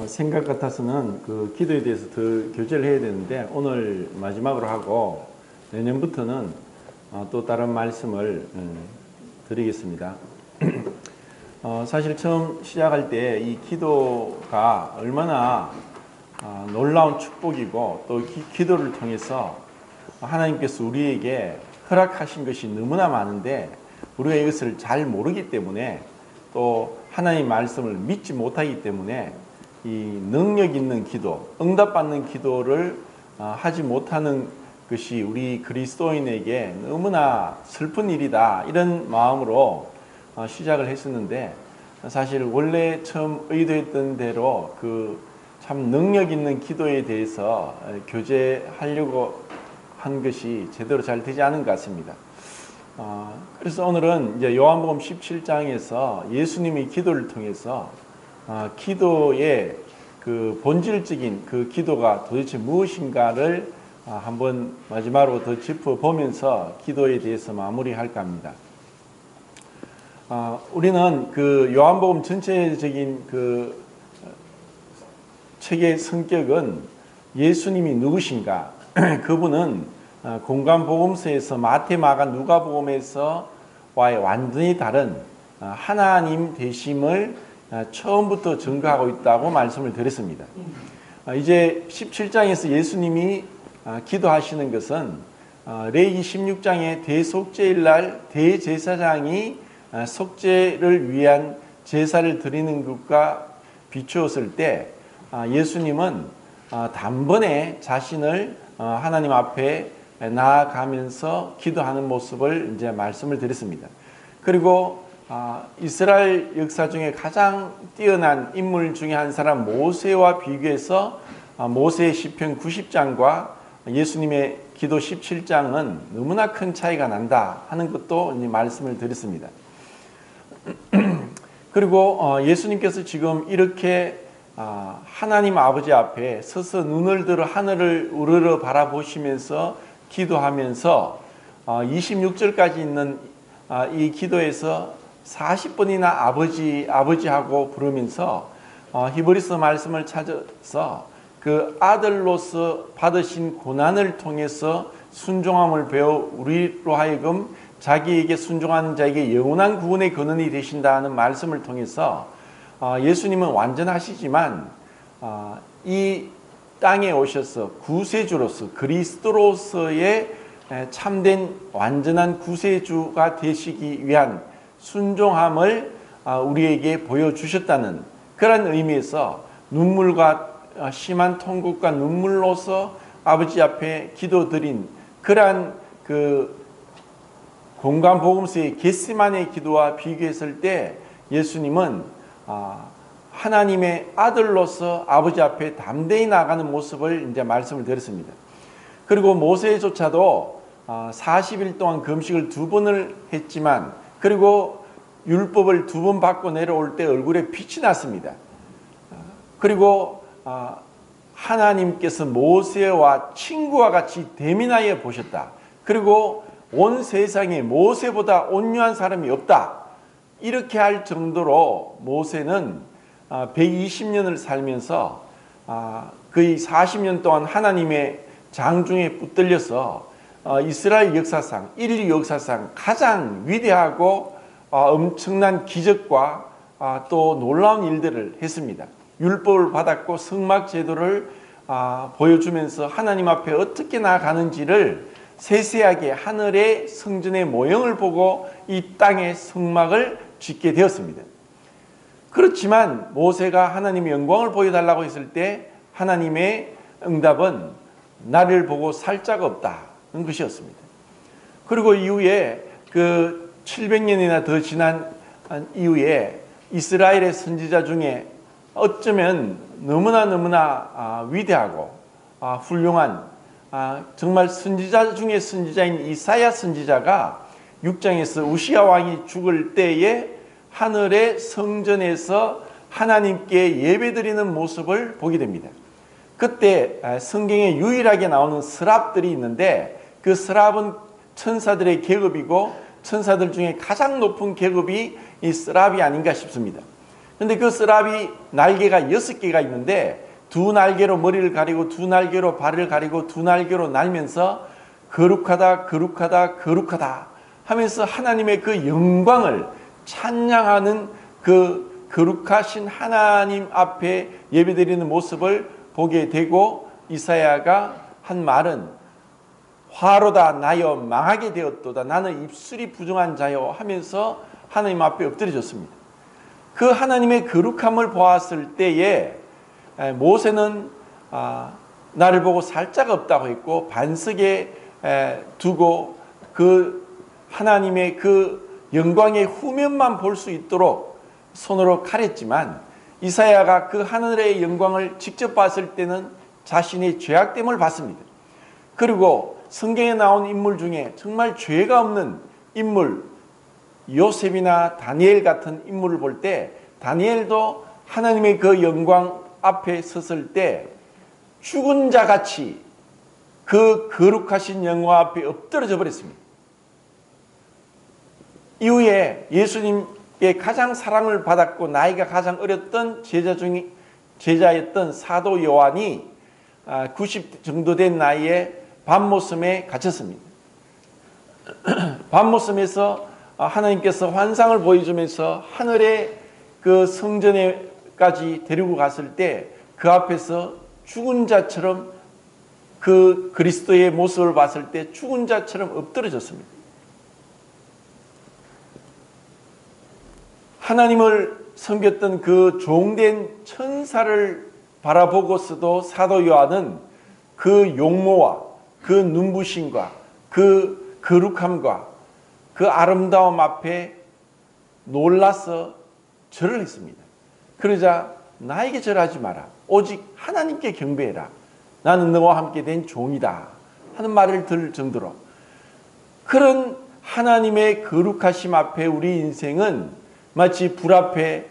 생각 같아서는 그 기도에 대해서 더 교제를 해야 되는데 오늘 마지막으로 하고 내년부터는 또 다른 말씀을 드리겠습니다. 사실 처음 시작할 때 이 기도가 얼마나 놀라운 축복이고 또 기도를 통해서 하나님께서 우리에게 허락하신 것이 너무나 많은데 우리가 이것을 잘 모르기 때문에 또 하나님 말씀을 믿지 못하기 때문에 이 능력 있는 기도, 응답받는 기도를 하지 못하는 것이 우리 그리스도인에게 너무나 슬픈 일이다, 이런 마음으로 시작을 했었는데, 사실 원래 처음 의도했던 대로 그 참 능력 있는 기도에 대해서 교제하려고 한 것이 제대로 잘 되지 않은 것 같습니다. 그래서 오늘은 이제 요한복음 17장에서 예수님이 기도를 통해서 기도의 그 본질적인 그 기도가 도대체 무엇인가를 한번 마지막으로 더 짚어보면서 기도에 대해서 마무리할까 합니다. 우리는 그 요한복음 전체적인 그 책의 성격은 예수님이 누구신가, 그분은 공관복음서에서 마태, 마가, 누가복음에서와의 완전히 다른 하나님 되심을 처음부터 증거하고 있다고 말씀을 드렸습니다. 이제 17장에서 예수님이 기도하시는 것은 레위기 16장의 대속죄일날 대제사장이 속죄를 위한 제사를 드리는 것과 비추었을 때 예수님은 단번에 자신을 하나님 앞에 나아가면서 기도하는 모습을 이제 말씀을 드렸습니다. 그리고 이스라엘 역사 중에 가장 뛰어난 인물 중에 한 사람 모세와 비교해서 모세의 시편 90장과 예수님의 기도 17장은 너무나 큰 차이가 난다 하는 것도 이제 말씀을 드렸습니다. 그리고 예수님께서 지금 이렇게 하나님 아버지 앞에 서서 눈을 들어 하늘을 우러러 바라보시면서 기도하면서 26절까지 있는 이 기도에서 40번이나 아버지하고 부르면서 히브리서 말씀을 찾아서 그 아들로서 받으신 고난을 통해서 순종함을 배워 우리로 하여금 자기에게 순종하는 자에게 영원한 구원의 근원이 되신다는 말씀을 통해서 예수님은 완전하시지만 이 땅에 오셔서 구세주로서 그리스도로서의 참된 완전한 구세주가 되시기 위한 순종함을 우리에게 보여주셨다는 그런 의미에서 눈물과 심한 통곡과 눈물로서 아버지 앞에 기도드린 그러한 그 공관복음서의 겟세마네 기도와 비교했을 때 예수님은 하나님의 아들로서 아버지 앞에 담대히 나가는 모습을 이제 말씀을 드렸습니다. 그리고 모세조차도 40일 동안 금식을 2번을 했지만, 그리고 율법을 2번 받고 내려올 때 얼굴에 빛이 났습니다. 그리고 하나님께서 모세와 친구와 같이 대면하여 보셨다. 그리고 온 세상에 모세보다 온유한 사람이 없다, 이렇게 할 정도로 모세는 120년을 살면서 거의 40년 동안 하나님의 장중에 붙들려서 이스라엘 역사상, 인류 역사상 가장 위대하고 엄청난 기적과 또 놀라운 일들을 했습니다. 율법을 받았고 성막 제도를 보여주면서 하나님 앞에 어떻게 나아가는지를 세세하게 하늘의 성전의 모형을 보고 이 땅의 성막을 짓게 되었습니다. 그렇지만 모세가 하나님의 영광을 보여달라고 했을 때 하나님의 응답은 나를 보고 살 자가 없다는 것이었습니다. 그리고 이후에 그 700년이나 더 지난 이후에 이스라엘의 선지자 중에 어쩌면 너무나 위대하고 훌륭한 정말 선지자 중에 선지자인 이사야 선지자가 6장에서 우시야 왕이 죽을 때에 하늘의 성전에서 하나님께 예배드리는 모습을 보게 됩니다. 그때 성경에 유일하게 나오는 스랍들이 있는데 그 스랍은 천사들의 계급이고 천사들 중에 가장 높은 계급이 이 스라비 아닌가 싶습니다. 근데 그 스라비 날개가 6개가 있는데 두 날개로 머리를 가리고 두 날개로 발을 가리고 두 날개로 날면서 거룩하다 거룩하다 거룩하다 하면서 하나님의 그 영광을 찬양하는 그 거룩하신 하나님 앞에 예배드리는 모습을 보게 되고, 이사야가 한 말은 화로다 나여 망하게 되었도다 나는 입술이 부정한 자여 하면서 하나님 앞에 엎드려졌습니다. 그 하나님의 거룩함을 보았을 때에 모세는 나를 보고 살짝 없다고 했고 반석에 두고 그 하나님의 그 영광의 후면만 볼 수 있도록 손으로 가렸지만, 이사야가 그 하늘의 영광을 직접 봤을 때는 자신의 죄악됨을 봤습니다. 그리고 성경에 나온 인물 중에 정말 죄가 없는 인물, 요셉이나 다니엘 같은 인물을 볼 때 다니엘도 하나님의 그 영광 앞에 섰을 때 죽은 자같이 그 거룩하신 영광 앞에 엎드러져 버렸습니다. 이후에 예수님께 가장 사랑을 받았고 나이가 가장 어렸던 제자였던 사도 요한이 90 정도 된 나이에 밤모섬에 갇혔습니다. 밤모섬에서 하나님께서 환상을 보여주면서 하늘의 그 성전에까지 데리고 갔을 때 그 앞에서 죽은 자처럼 그 그리스도의 모습을 봤을 때 죽은 자처럼 엎드러졌습니다. 하나님을 섬겼던 그 종된 천사를 바라보고서도 사도 요한은 그 용모와 그 눈부심과 그 거룩함과 그 아름다움 앞에 놀라서 절을 했습니다. 그러자 나에게 절하지 마라. 오직 하나님께 경배해라. 나는 너와 함께 된 종이다. 하는 말을 들을 정도로, 그런 하나님의 거룩하심 앞에 우리 인생은 마치 불 앞에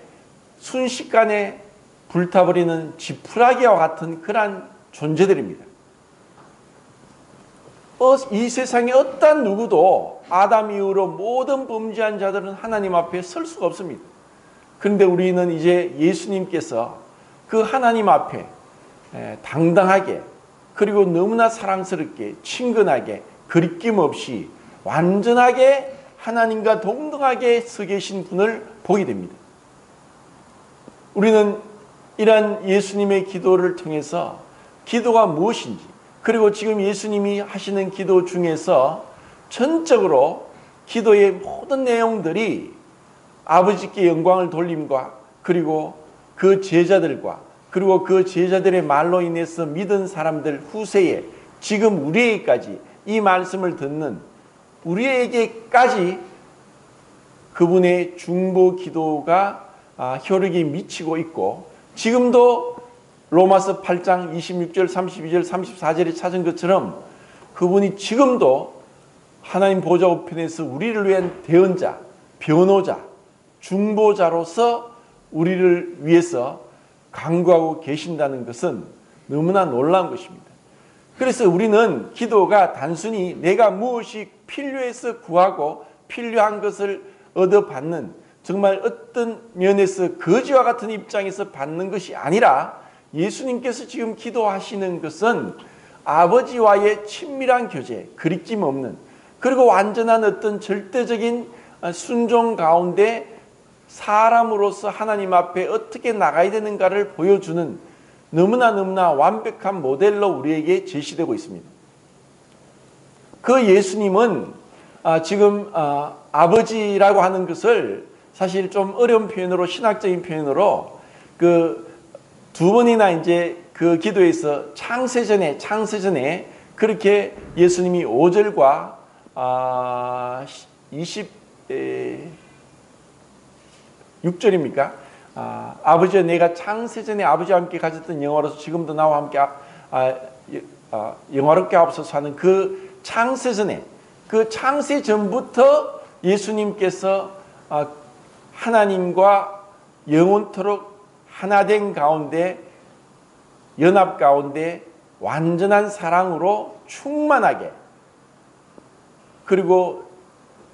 순식간에 불타버리는 지푸라기와 같은 그러한 존재들입니다. 이 세상에 어떤 누구도 아담 이후로 모든 범죄한 자들은 하나님 앞에 설 수가 없습니다. 그런데 우리는 이제 예수님께서 그 하나님 앞에 당당하게, 그리고 너무나 사랑스럽게, 친근하게, 거리낌 없이 완전하게 하나님과 동등하게 서 계신 분을 보게 됩니다. 우리는 이러한 예수님의 기도를 통해서 기도가 무엇인지, 그리고 지금 예수님이 하시는 기도 중에서 전적으로 기도의 모든 내용들이 아버지께 영광을 돌림과, 그리고 그 제자들과, 그리고 그 제자들의 말로 인해서 믿은 사람들 후세에 지금 우리에게까지 이 말씀을 듣는 우리에게까지 그분의 중보 기도가 효력이 미치고 있고, 지금도 로마서 8장 26절, 32절, 34절에 찾은 것처럼 그분이 지금도 하나님 보좌 우편에서 우리를 위한 대언자, 변호자, 중보자로서 우리를 위해서 간구하고 계신다는 것은 너무나 놀라운 것입니다. 그래서 우리는 기도가 단순히 내가 무엇이 필요해서 구하고 필요한 것을 얻어받는, 정말 어떤 면에서 거지와 같은 입장에서 받는 것이 아니라, 예수님께서 지금 기도하시는 것은 아버지와의 친밀한 교제, 그리낌 없는, 그리고 완전한 어떤 절대적인 순종 가운데 사람으로서 하나님 앞에 어떻게 나가야 되는가를 보여주는 너무나 완벽한 모델로 우리에게 제시되고 있습니다. 그 예수님은 지금 아버지라고 하는 것을 사실 좀 어려운 표현으로, 신학적인 표현으로 그 두 번이나 이제 그 기도에서 창세전에 그렇게 예수님이 5절과 26절입니까? 아버지여 내가 창세전에 아버지와 함께 가졌던 영화로서 지금도 나와 함께 영화롭게 하옵소서 하는 그 창세전에, 그 창세전부터 예수님께서 하나님과 영원토록 하나된 가운데, 연합 가운데 완전한 사랑으로 충만하게, 그리고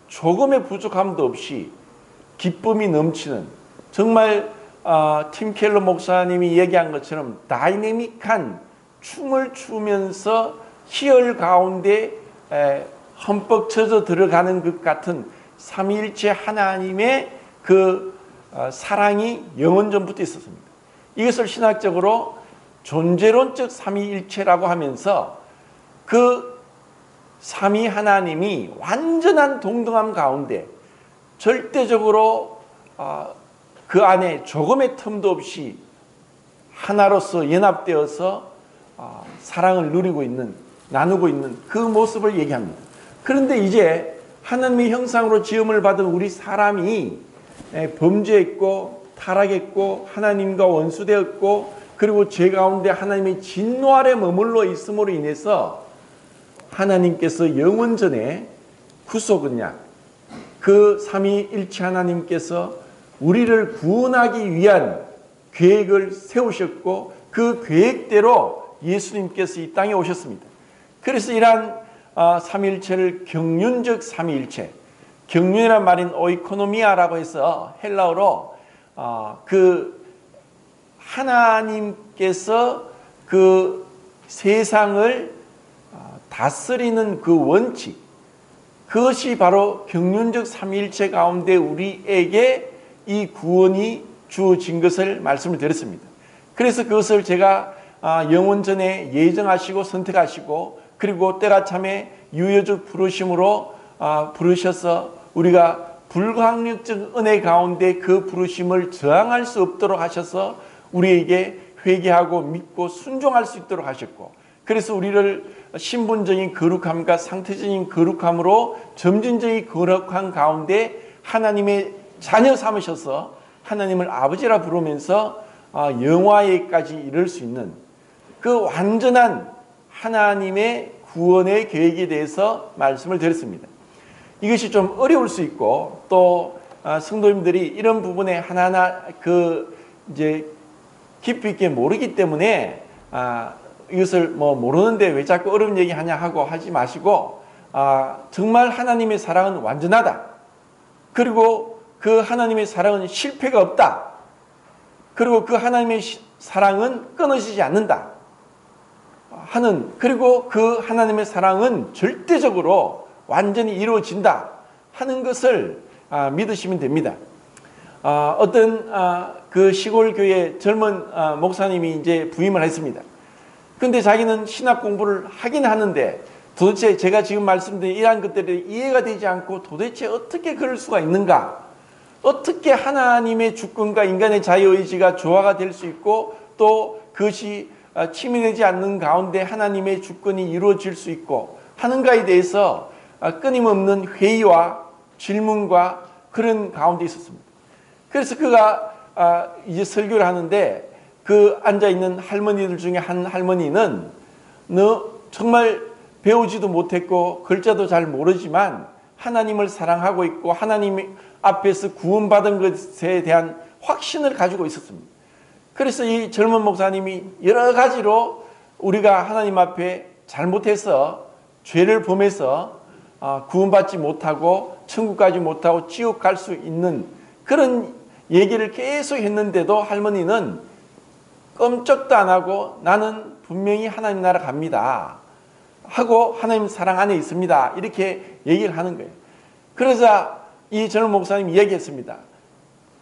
조금의 부족함도 없이 기쁨이 넘치는, 정말 팀 켈러 목사님이 얘기한 것처럼 다이내믹한 춤을 추면서 희열 가운데 흠뻑 젖어 들어가는 것 같은 삼위일체 하나님의 그 사랑이 영원전부터 있었습니다. 이것을 신학적으로 존재론적 삼위일체라고 하면서 그 삼위 하나님이 완전한 동등함 가운데 절대적으로 그 안에 조금의 틈도 없이 하나로서 연합되어서 사랑을 누리고 있는, 나누고 있는 그 모습을 얘기합니다. 그런데 이제 하나님의 형상으로 지음을 받은 우리 사람이 범죄했고 타락했고 하나님과 원수되었고 그리고 죄 가운데 하나님의 진노 아래 머물러 있음으로 인해서 하나님께서 영원전에 구속은약, 그 삼위일체 하나님께서 우리를 구원하기 위한 계획을 세우셨고 그 계획대로 예수님께서 이 땅에 오셨습니다. 그래서 이러한 삼위일체를 경륜적 삼위일체, 경륜이란 말인 오이코노미아라고 해서 헬라어로 그 하나님께서 그 세상을 다스리는 그 원칙, 그것이 바로 경륜적 삼위일체 가운데 우리에게 이 구원이 주어진 것을 말씀을 드렸습니다. 그래서 그것을 제가 영원전에 예정하시고 선택하시고 그리고 때가 참에 유효적 부르심으로 부르셔서 우리가 불가항력적 은혜 가운데 그 부르심을 저항할 수 없도록 하셔서 우리에게 회개하고 믿고 순종할 수 있도록 하셨고, 그래서 우리를 신분적인 거룩함과 상태적인 거룩함으로 점진적인 거룩한 가운데 하나님의 자녀 삼으셔서 하나님을 아버지라 부르면서 영화에까지 이를 수 있는 그 완전한 하나님의 구원의 계획에 대해서 말씀을 드렸습니다. 이것이 좀 어려울 수 있고 또 성도님들이 이런 부분에 하나하나 이제 깊이 있게 모르기 때문에 이것을 모르는데 왜 자꾸 어려운 얘기 하냐 하고 하지 마시고 정말 하나님의 사랑은 완전하다. 그리고 그 하나님의 사랑은 실패가 없다. 그리고 그 하나님의 사랑은 끊어지지 않는다 하는, 그리고 그 하나님의 사랑은 절대적으로 완전히 이루어진다 하는 것을 믿으시면 됩니다. 어떤 그 시골 교회 젊은 목사님이 이제 부임을 했습니다. 근데 자기는 신학 공부를 하긴 하는데 도대체 제가 지금 말씀드린 이러한 것들이 이해가 되지 않고 도대체 어떻게 그럴 수가 있는가? 어떻게 하나님의 주권과 인간의 자유의지가 조화가 될 수 있고 또 그것이 침해되지 않는 가운데 하나님의 주권이 이루어질 수 있고 하는가에 대해서 끊임없는 회의와 질문과 그런 가운데 있었습니다. 그래서 그가 이제 설교를 하는데 그 앉아있는 할머니들 중에 한 할머니는 너 정말 배우지도 못했고 글자도 잘 모르지만 하나님을 사랑하고 있고 하나님 앞에서 구원받은 것에 대한 확신을 가지고 있었습니다. 그래서 이 젊은 목사님이 여러 가지로 우리가 하나님 앞에 잘못해서 죄를 범해서 구원받지 못하고 천국 가지 못하고 지옥 갈 수 있는 그런 얘기를 계속 했는데도 할머니는 꼼짝도 안 하고 나는 분명히 하나님 나라 갑니다 하고 하나님 사랑 안에 있습니다 이렇게 얘기를 하는 거예요. 그래서 이 젊은 목사님이 얘기했습니다.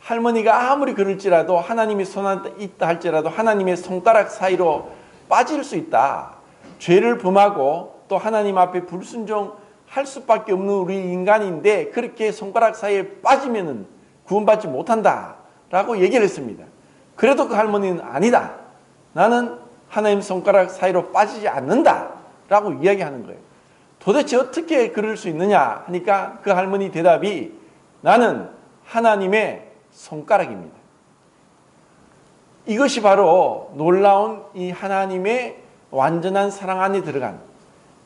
할머니가 아무리 그럴지라도 하나님이 손 안에 있다 할지라도 하나님의 손가락 사이로 빠질 수 있다. 죄를 범하고 또 하나님 앞에 불순종할 수밖에 없는 우리 인간인데 그렇게 손가락 사이에 빠지면은 구원받지 못한다 라고 얘기를 했습니다. 그래도 그 할머니는 아니다. 나는 하나님 손가락 사이로 빠지지 않는다 라고 이야기하는 거예요. 도대체 어떻게 그럴 수 있느냐 하니까 그 할머니 대답이 나는 하나님의 손가락입니다. 이것이 바로 놀라운 이 하나님의 완전한 사랑 안에 들어간,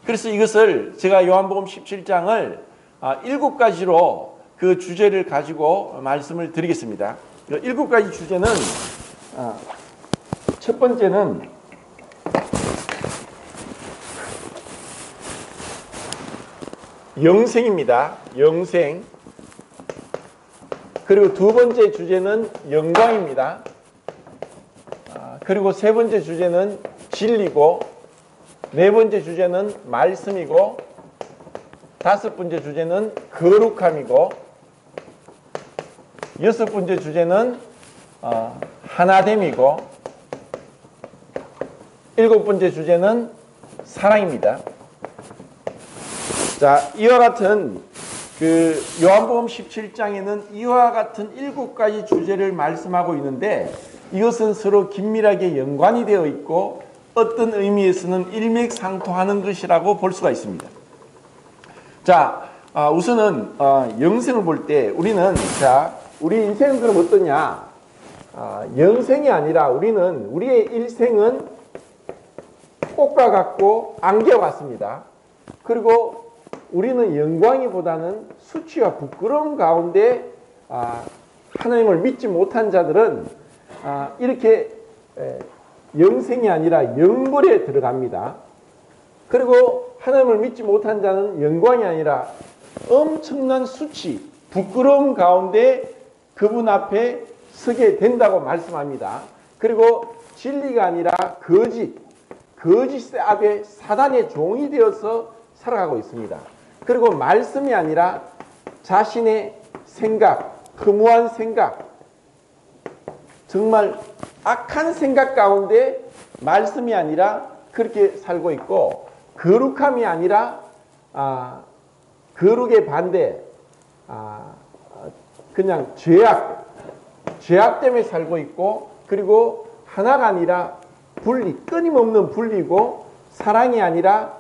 그래서 이것을 제가 요한복음 17장을 7가지로 그 주제를 가지고 말씀을 드리겠습니다. 7가지 주제는 첫 번째는 영생입니다. 영생. 그리고 두 번째 주제는 영광입니다. 그리고 세 번째 주제는 진리고, 네 번째 주제는 말씀이고, 다섯 번째 주제는 거룩함이고, 여섯 번째 주제는 하나됨이고, 일곱 번째 주제는 사랑입니다. 자, 이와 같은 요한복음 17장에는 이와 같은 7가지 주제를 말씀하고 있는데, 이것은 서로 긴밀하게 연관이 되어 있고 어떤 의미에서는 일맥상통하는 것이라고 볼 수가 있습니다. 자, 우선은 영생을 볼 때 우리는, 우리 인생은 그럼 어떠냐? 영생이 아니라 우리의 일생은 꽃과 같고 안개와 같습니다. 그리고 우리는 영광이보다는 수치와 부끄러움 가운데 하나님을 믿지 못한 자들은 이렇게 영생이 아니라 영벌에 들어갑니다. 그리고 하나님을 믿지 못한 자는 영광이 아니라 엄청난 수치, 부끄러움 가운데 그분 앞에 서게 된다고 말씀합니다. 그리고 진리가 아니라 거짓 앞에 사단의 종이 되어서 살아가고 있습니다. 그리고 말씀이 아니라 자신의 생각, 허무한 생각, 정말 악한 생각 가운데 말씀이 아니라 그렇게 살고 있고, 거룩함이 아니라 거룩의 반대, 그냥 죄악 때문에 살고 있고, 그리고 하나가 아니라 끊임없는 분리고, 사랑이 아니라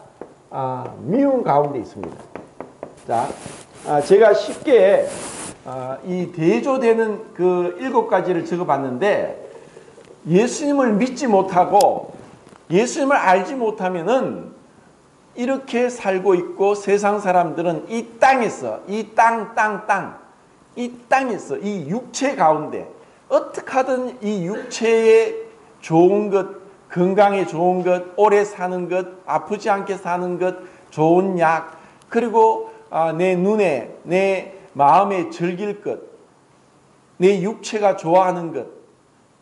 미움 가운데 있습니다. 자, 제가 쉽게 이 대조되는 그 7가지를 적어봤는데, 예수님을 믿지 못하고 예수님을 알지 못하면은 이렇게 살고 있고, 세상 사람들은 이 땅에서, 이 땅에서, 이 육체 가운데 어떻게 하든 이 육체에 좋은 것, 건강에 좋은 것, 오래 사는 것, 아프지 않게 사는 것, 좋은 약, 그리고 내 눈에, 내 마음에 즐길 것, 내 육체가 좋아하는 것,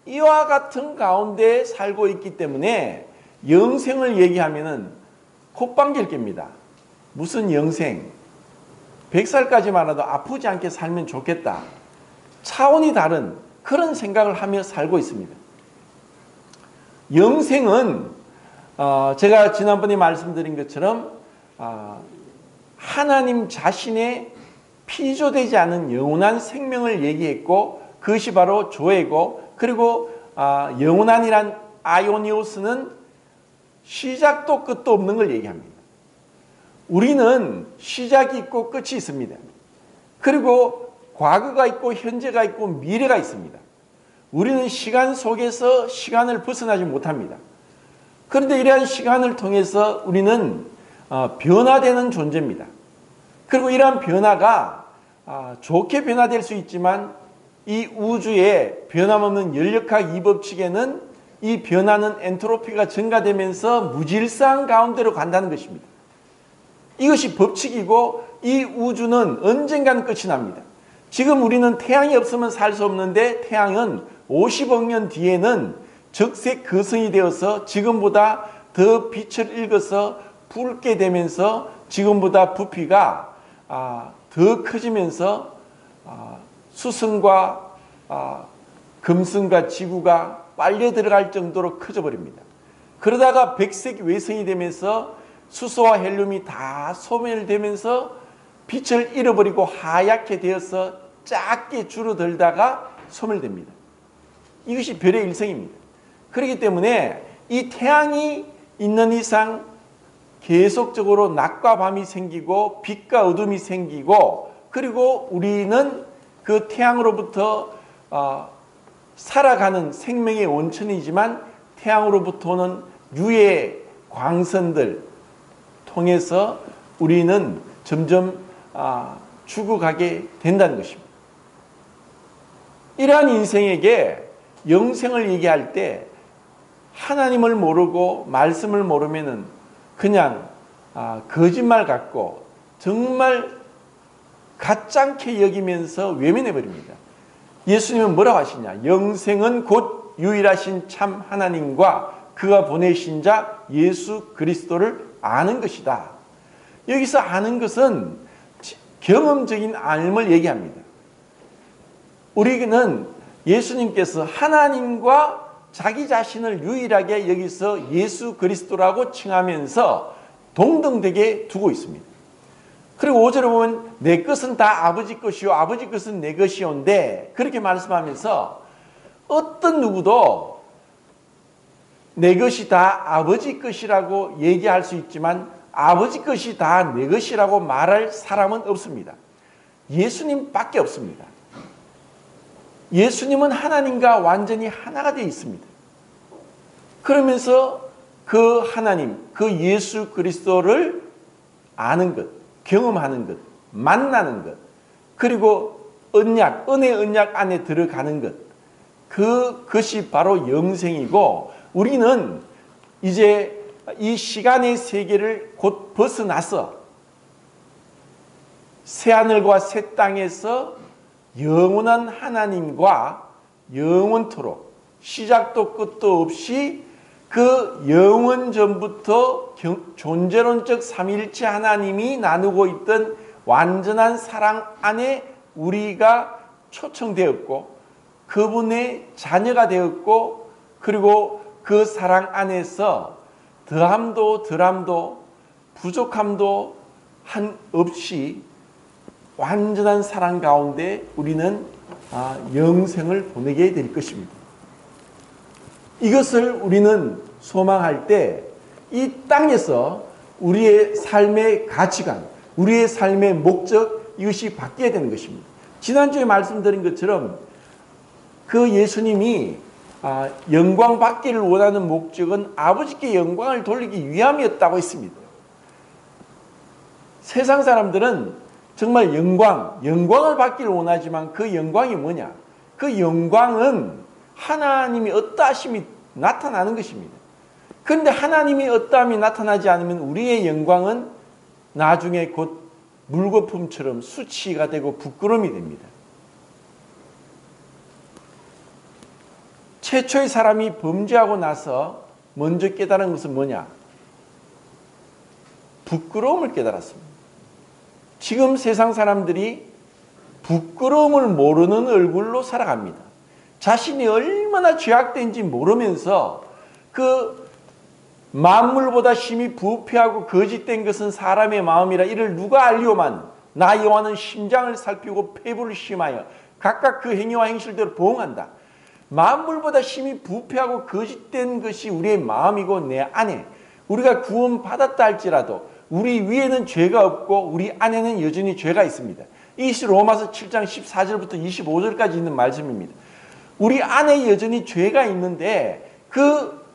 이와 같은 가운데 살고 있기 때문에 영생을 얘기하면은 콧방귀를 낍니다. 무슨 영생? 100살까지만 해도 아프지 않게 살면 좋겠다. 차원이 다른 그런 생각을 하며 살고 있습니다. 영생은 제가 지난번에 말씀드린 것처럼 하나님 자신의 피조되지 않은 영원한 생명을 얘기했고, 그것이 바로 조회고, 그리고 영원한이란 아이오니오스는 시작도 끝도 없는 걸 얘기합니다. 우리는 시작이 있고 끝이 있습니다. 그리고 과거가 있고 현재가 있고 미래가 있습니다. 우리는 시간 속에서 시간을 벗어나지 못합니다. 그런데 이러한 시간을 통해서 우리는 변화되는 존재입니다. 그리고 이러한 변화가 좋게 변화될 수 있지만, 이 우주의 변함없는 연력학 이법칙에는 이 변화는 엔트로피가 증가되면서 무질서한 가운데로 간다는 것입니다. 이것이 법칙이고, 이 우주는 언젠가는 끝이 납니다. 지금 우리는 태양이 없으면 살 수 없는데, 태양은 50억 년 뒤에는 적색 거성이 되어서 지금보다 더 빛을 잃어서 붉게 되면서 지금보다 부피가 더 커지면서 수성과 금성과 지구가 빨려 들어갈 정도로 커져 버립니다. 그러다가 백색 외성이 되면서 수소와 헬륨이 다 소멸되면서 빛을 잃어버리고 하얗게 되어서 작게 줄어들다가 소멸됩니다. 이것이 별의 일생입니다. 그렇기 때문에 이 태양이 있는 이상 계속적으로 낮과 밤이 생기고 빛과 어둠이 생기고, 그리고 우리는 그 태양으로부터 살아가는 생명의 원천이지만, 태양으로부터는 유해 광선들 통해서 우리는 점점 죽어가게 된다는 것입니다. 이러한 인생에게 영생을 얘기할 때 하나님을 모르고 말씀을 모르면은 그냥 거짓말 같고 정말 가짜게 여기면서 외면해 버립니다. 예수님은 뭐라고 하시냐? 영생은 곧 유일하신 참 하나님과 그가 보내신 자 예수 그리스도를 아는 것이다. 여기서 아는 것은 경험적인 알을 얘기합니다. 우리는 예수님께서 하나님과 자기 자신을 유일하게 여기서 예수 그리스도라고 칭하면서 동등되게 두고 있습니다. 그리고 5절에 보면 내 것은 다 아버지 것이요 아버지 것은 내 것이온데 그렇게 말씀하면서 어떤 누구도 내 것이 다 아버지 것이라고 얘기할 수 있지만 아버지 것이 다 내 것이라고 말할 사람은 없습니다. 예수님밖에 없습니다. 예수님은 하나님과 완전히 하나가 되어 있습니다. 그러면서 그 하나님, 그 예수 그리스도를 아는 것, 경험하는 것, 만나는 것, 그리고 언약, 은혜 언약 안에 들어가는 것, 그것이 바로 영생이고 우리는 이제 이 시간의 세계를 곧 벗어나서 새하늘과 새 땅에서 영원한 하나님과 영원토록 시작도 끝도 없이 그 영원 전부터 존재론적 삼위일체 하나님이 나누고 있던 완전한 사랑 안에 우리가 초청되었고 그분의 자녀가 되었고 그리고 그 사랑 안에서 더함도 덜함도 부족함도 한 없이 완전한 사랑 가운데 우리는 영생을 보내게 될 것입니다. 이것을 우리는 소망할 때 이 땅에서 우리의 삶의 가치관, 우리의 삶의 목적 이것이 바뀌어야 되는 것입니다. 지난주에 말씀드린 것처럼 그 예수님이 영광 받기를 원하는 목적은 아버지께 영광을 돌리기 위함이었다고 했습니다. 세상 사람들은 정말 영광을 받기를 원하지만 그 영광이 뭐냐? 그 영광은 하나님이 어떠하심이 나타나는 것입니다. 그런데 하나님이 어떠함이 나타나지 않으면 우리의 영광은 나중에 곧 물거품처럼 수치가 되고 부끄러움이 됩니다. 최초의 사람이 범죄하고 나서 먼저 깨달은 것은 뭐냐? 부끄러움을 깨달았습니다. 지금 세상 사람들이 부끄러움을 모르는 얼굴로 살아갑니다. 자신이 얼마나 죄악된지 모르면서 그 만물보다 심히 부패하고 거짓된 것은 사람의 마음이라 이를 누가 알리오만 나 여호와는 심장을 살피고 폐부를 심하여 각각 그 행위와 행실대로 보응한다. 만물보다 심히 부패하고 거짓된 것이 우리의 마음이고 내 안에 우리가 구원받았다 할지라도 우리 위에는 죄가 없고 우리 안에는 여전히 죄가 있습니다. 이것이 로마서 7장 14절부터 25절까지 있는 말씀입니다. 우리 안에 여전히 죄가 있는데 그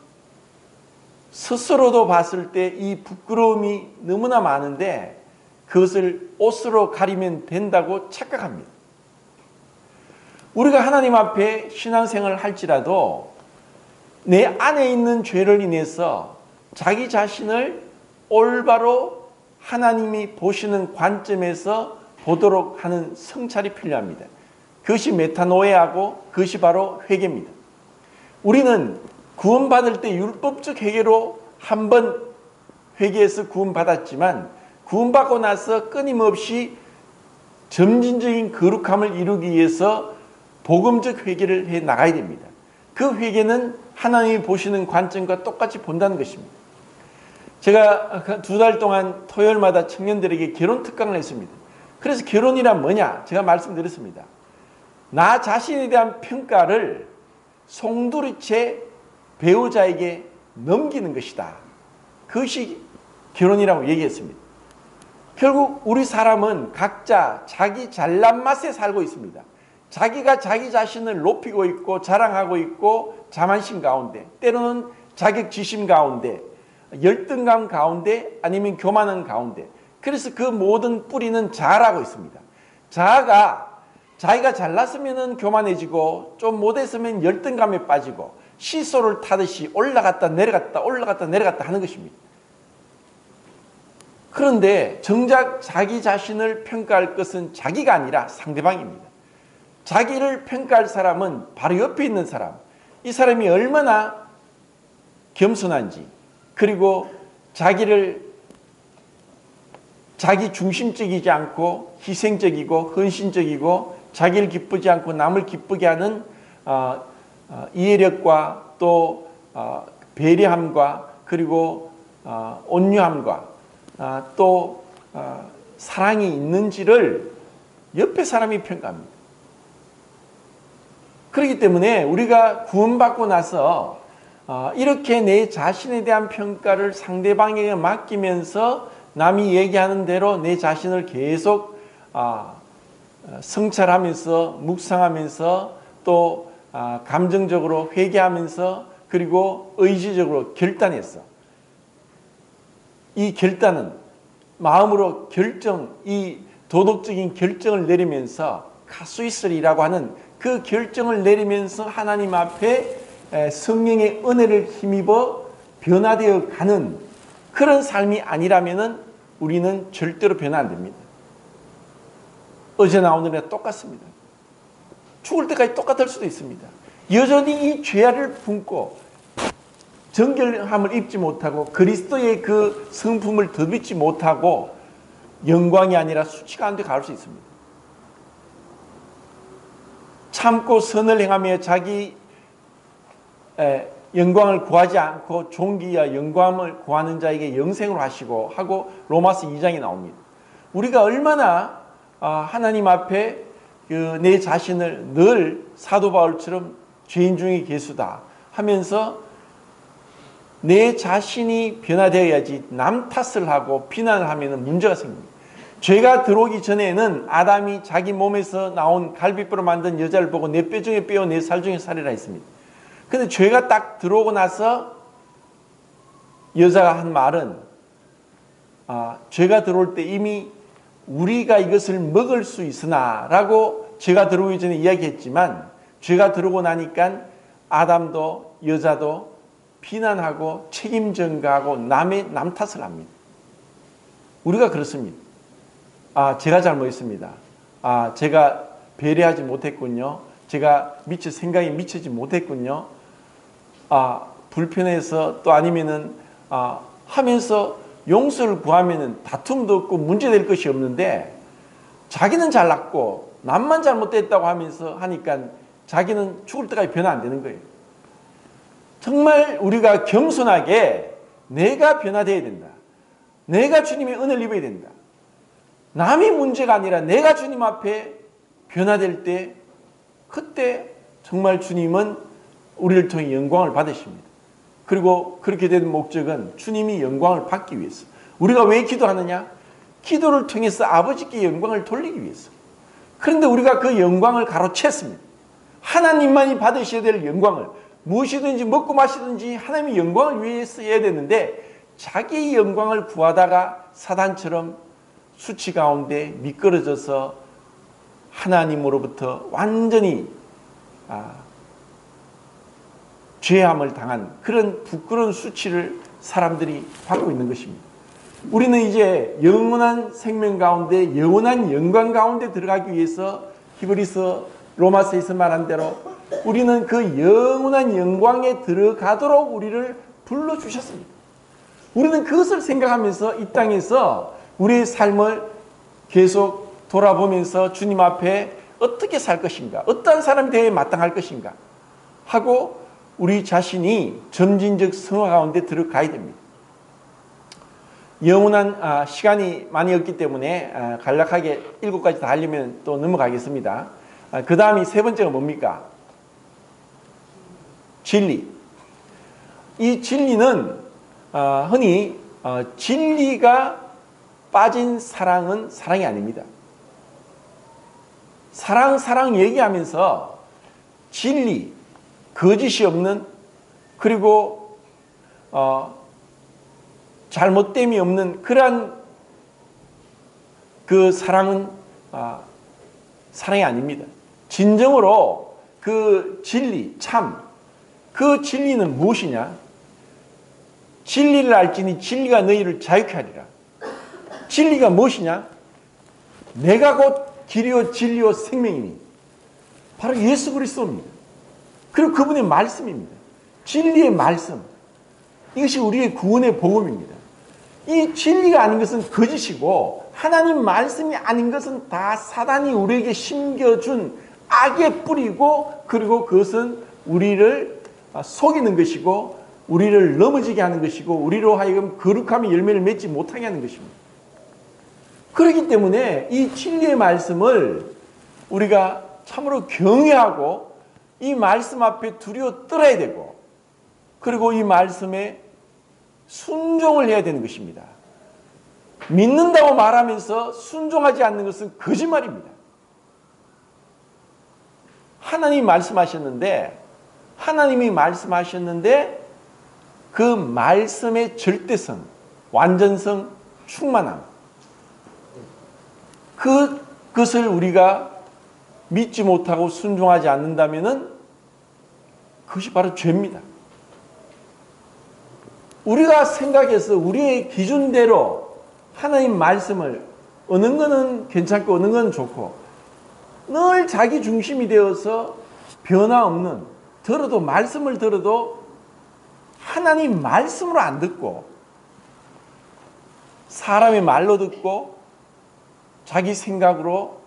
스스로도 봤을 때 이 부끄러움이 너무나 많은데 그것을 옷으로 가리면 된다고 착각합니다. 우리가 하나님 앞에 신앙생활을 할지라도 내 안에 있는 죄를 인해서 자기 자신을 올바로 하나님이 보시는 관점에서 보도록 하는 성찰이 필요합니다. 그것이 메타노에하고 그것이 바로 회개입니다. 우리는 구원받을 때 율법적 회개로 한번 회개해서 구원받았지만 구원받고 나서 끊임없이 점진적인 거룩함을 이루기 위해서 복음적 회개를 해 나가야 됩니다. 그 회개는 하나님이 보시는 관점과 똑같이 본다는 것입니다. 제가 2달 동안 토요일마다 청년들에게 결혼 특강을 했습니다. 그래서 결혼이란 뭐냐? 제가 말씀드렸습니다. 나 자신에 대한 평가를 송두리째 배우자에게 넘기는 것이다. 그것이 결혼이라고 얘기했습니다. 결국 우리 사람은 각자 자기 잘난 맛에 살고 있습니다. 자기가 자기 자신을 높이고 있고 자랑하고 있고 자만심 가운데 때로는 자격지심 가운데 열등감 가운데 아니면 교만한 가운데 그래서 그 모든 뿌리는 자아라고 있습니다. 자아가 자기가 잘났으면 교만해지고 좀 못했으면 열등감에 빠지고 시소를 타듯이 올라갔다 내려갔다 올라갔다 내려갔다 하는 것입니다. 그런데 정작 자기 자신을 평가할 것은 자기가 아니라 상대방입니다. 자기를 평가할 사람은 바로 옆에 있는 사람, 이 사람이 얼마나 겸손한지, 그리고 자기 중심적이지 않고 희생적이고 헌신적이고 자기를 기쁘지 않고 남을 기쁘게 하는 이해력과 또 배려함과 그리고 온유함과 또 사랑이 있는지를 옆에 사람이 평가합니다. 그렇기 때문에 우리가 구원받고 나서 이렇게 내 자신에 대한 평가를 상대방에게 맡기면서 남이 얘기하는 대로 내 자신을 계속 성찰하면서 묵상하면서 또 감정적으로 회개하면서 그리고 의지적으로 결단했어. 이 결단은 마음으로 이 도덕적인 결정을 내리면서 카수이슬이라고 하는 그 결정을 내리면서 하나님 앞에 성령의 은혜를 힘입어 변화되어 가는 그런 삶이 아니라면 우리는 절대로 변화 안 됩니다. 어제나 오늘이나 똑같습니다. 죽을 때까지 똑같을 수도 있습니다. 여전히 이 죄를 품고 정결함을 입지 못하고 그리스도의 그 성품을 덧입지 못하고 영광이 아니라 수치 가운데 갈 수 있습니다. 참고 선을 행하며 자기 영광을 구하지 않고 존귀와 영광을 구하는 자에게 영생으로 하시고 하고 로마서 2장에 나옵니다. 우리가 얼마나 하나님 앞에 내 자신을 늘 사도 바울처럼 죄인 중에 괴수다 하면서 내 자신이 변화되어야지 남 탓을 하고 비난을 하면 문제가 생깁니다. 죄가 들어오기 전에는 아담이 자기 몸에서 나온 갈비뼈로 만든 여자를 보고 내 뼈 중에 뼈, 내 살 중에 살이라 했습니다. 근데 죄가 딱 들어오고 나서 여자가 한 말은 죄가 들어올 때 이미 우리가 이것을 먹을 수 있으나 라고 죄가 들어오기 전에 이야기했지만 죄가 들어오고 나니까 아담도 여자도 비난하고 책임 전가하고 남 탓을 합니다. 우리가 그렇습니다. 제가 잘못했습니다. 제가 배려하지 못했군요. 제가 생각이 미치지 못했군요. 불편해서 또 아니면은 하면서 용서를 구하면은 다툼도 없고 문제될 것이 없는데 자기는 잘났고 남만 잘못됐다고 하면서 하니까 자기는 죽을 때까지 변화 안 되는 거예요. 정말 우리가 겸손하게 내가 변화되어야 된다. 내가 주님의 은혜를 입어야 된다. 남이 문제가 아니라 내가 주님 앞에 변화될 때 그때 정말 주님은 우리를 통해 영광을 받으십니다. 그리고 그렇게 된 목적은 주님이 영광을 받기 위해서. 우리가 왜 기도하느냐? 기도를 통해서 아버지께 영광을 돌리기 위해서. 그런데 우리가 그 영광을 가로챘습니다. 하나님만이 받으셔야 될 영광을 무엇이든지 먹고 마시든지 하나님의 영광을 위해서 해야 되는데 자기의 영광을 구하다가 사단처럼 수치 가운데 미끄러져서 하나님으로부터 완전히 죄함을 당한 그런 부끄러운 수치를 사람들이 받고 있는 것입니다. 우리는 이제 영원한 생명 가운데 영원한 영광 가운데 들어가기 위해서 히브리서 로마서에서 말한 대로 우리는 그 영원한 영광에 들어가도록 우리를 불러주셨습니다. 우리는 그것을 생각하면서 이 땅에서 우리의 삶을 계속 돌아보면서 주님 앞에 어떻게 살 것인가, 어떠한 사람이 되어야 마땅할 것인가 하고 우리 자신이 점진적 성화 가운데 들어가야 됩니다. 영원한 시간이 많이 없기 때문에 간략하게 7가지 다 하려면 또 넘어가겠습니다. 그 다음이 세 번째가 뭡니까? 진리. 이 진리는 흔히 진리가 빠진 사랑은 사랑이 아닙니다. 사랑 얘기하면서 진리, 거짓이 없는 그리고 잘못됨이 없는 그러한 그 사랑은 사랑이 아닙니다. 진정으로 그 진리, 그 진리는 무엇이냐? 진리를 알지니 진리가 너희를 자유케 하리라. 진리가 무엇이냐? 내가 곧 길이요 진리요 생명이니 바로 예수 그리스도입니다. 그리고 그분의 말씀입니다. 진리의 말씀. 이것이 우리의 구원의 복음입니다. 이 진리가 아닌 것은 거짓이고 하나님 말씀이 아닌 것은 다 사단이 우리에게 심겨준 악의 뿌리고 그리고 그것은 우리를 속이는 것이고 우리를 넘어지게 하는 것이고 우리로 하여금 거룩함의 열매를 맺지 못하게 하는 것입니다. 그렇기 때문에 이 진리의 말씀을 우리가 참으로 경외하고 이 말씀 앞에 두려워 떨어야 되고 그리고 이 말씀에 순종을 해야 되는 것입니다. 믿는다고 말하면서 순종하지 않는 것은 거짓말입니다. 하나님이 말씀하셨는데 그 말씀의 절대성, 완전성, 충만함 그것을 우리가 믿지 못하고 순종하지 않는다면 그것이 바로 죄입니다. 우리가 생각해서 우리의 기준대로 하나님 말씀을 어느 거는 괜찮고 어느 건 좋고 늘 자기 중심이 되어서 변화 없는 말씀을 들어도 하나님 말씀으로 안 듣고 사람의 말로 듣고 자기 생각으로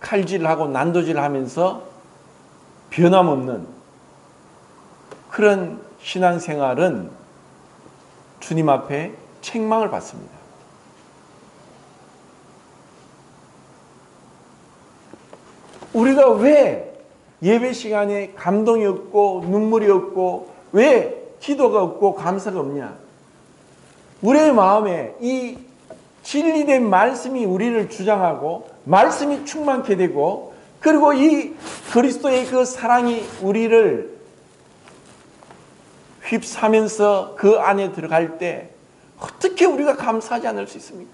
칼질하고 난도질하면서 변함없는 그런 신앙생활은 주님 앞에 책망을 받습니다. 우리가 왜 예배 시간에 감동이 없고 눈물이 없고 왜 기도가 없고 감사가 없냐? 우리의 마음에 이 진리된 말씀이 우리를 주장하고 말씀이 충만케 되고 그리고 이 그리스도의 그 사랑이 우리를 휩싸면서 그 안에 들어갈 때 어떻게 우리가 감사하지 않을 수 있습니까?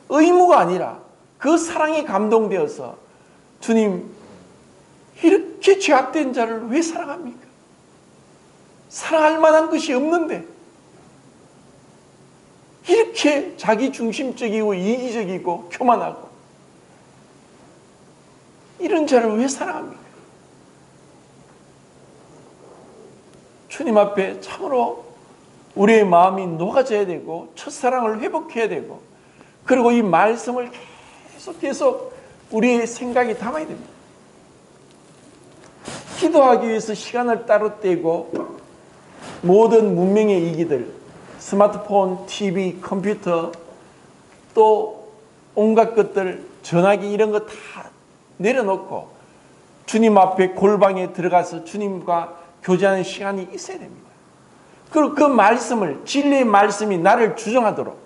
의무가 아니라 그 사랑에 감동되어서 주님 이렇게 죄악된 자를 왜 사랑합니까? 사랑할 만한 것이 없는데 이렇게 자기중심적이고 이기적이고 교만하고 이런 자를 왜 사랑합니까? 주님 앞에 참으로 우리의 마음이 녹아져야 되고 첫사랑을 회복해야 되고 그리고 이 말씀을 계속 우리의 생각에 담아야 됩니다. 기도하기 위해서 시간을 따로 떼고 모든 문명의 이기들 스마트폰, TV, 컴퓨터 또 온갖 것들 전화기 이런 거 다 내려놓고 주님 앞에 골방에 들어가서 주님과 교제하는 시간이 있어야 됩니다. 그리고 그 말씀을 진리의 말씀이 나를 주정하도록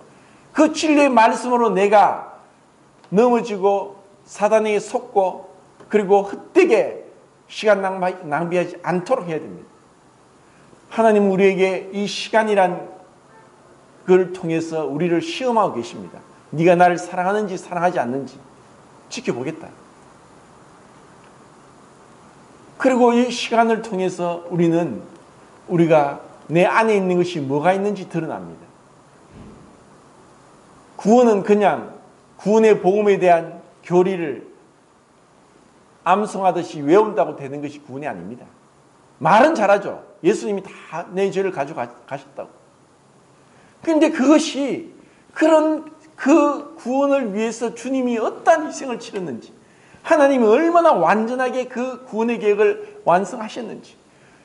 그 진리의 말씀으로 내가 넘어지고 사단에게 속고 그리고 헛되게 시간 낭비하지 않도록 해야 됩니다. 하나님 우리에게 이 시간이란 걸 통해서 우리를 시험하고 계십니다. 네가 나를 사랑하는지 사랑하지 않는지 지켜보겠다. 그리고 이 시간을 통해서 우리가 내 안에 있는 것이 뭐가 있는지 드러납니다. 구원은 그냥 구원의 복음에 대한 교리를 암송하듯이 외운다고 되는 것이 구원이 아닙니다. 말은 잘하죠. 예수님이 다 내 죄를 가져가셨다고. 그런데 그것이 그 구원을 위해서 주님이 어떠한 희생을 치렀는지 하나님이 얼마나 완전하게 그 구원의 계획을 완성하셨는지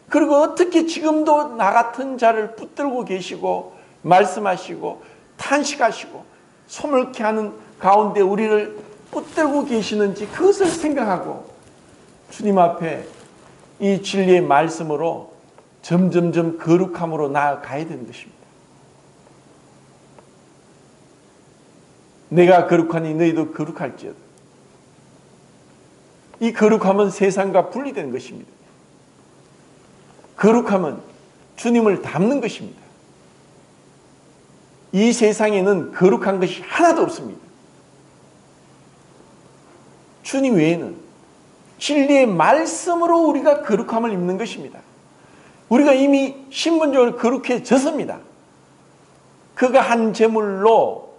그리고 어떻게 지금도 나 같은 자를 붙들고 계시고 말씀하시고 탄식하시고 소멸케 하는 가운데 우리를 붙들고 계시는지 그것을 생각하고 주님 앞에 이 진리의 말씀으로 점점점 거룩함으로 나아가야 되는 것입니다. 내가 거룩하니 너희도 거룩할지어다. 이 거룩함은 세상과 분리되는 것입니다. 거룩함은 주님을 닮는 것입니다. 이 세상에는 거룩한 것이 하나도 없습니다. 주님 외에는 진리의 말씀으로 우리가 거룩함을 입는 것입니다. 우리가 이미 신분적으로 거룩해졌습니다. 그가 한 제물로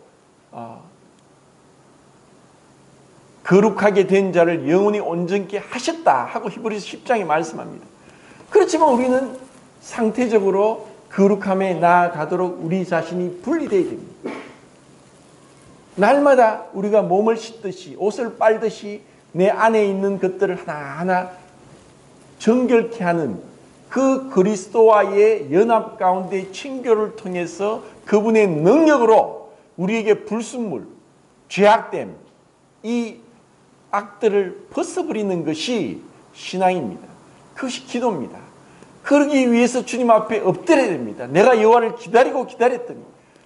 거룩하게 된 자를 영원히 온전케 하셨다 하고 히브리서 10장에 말씀합니다. 그렇지만 우리는 상태적으로 거룩함에 나아가도록 우리 자신이 분리되어야 됩니다. 날마다 우리가 몸을 씻듯이 옷을 빨듯이 내 안에 있는 것들을 하나하나 정결케 하는 그 그리스도와의 연합 가운데 친교를 통해서 그분의 능력으로 우리에게 불순물, 죄악됨, 이 악들을 벗어버리는 것이 신앙입니다. 그것이 기도입니다. 그러기 위해서 주님 앞에 엎드려야 됩니다. 내가 여호와를 기다렸더니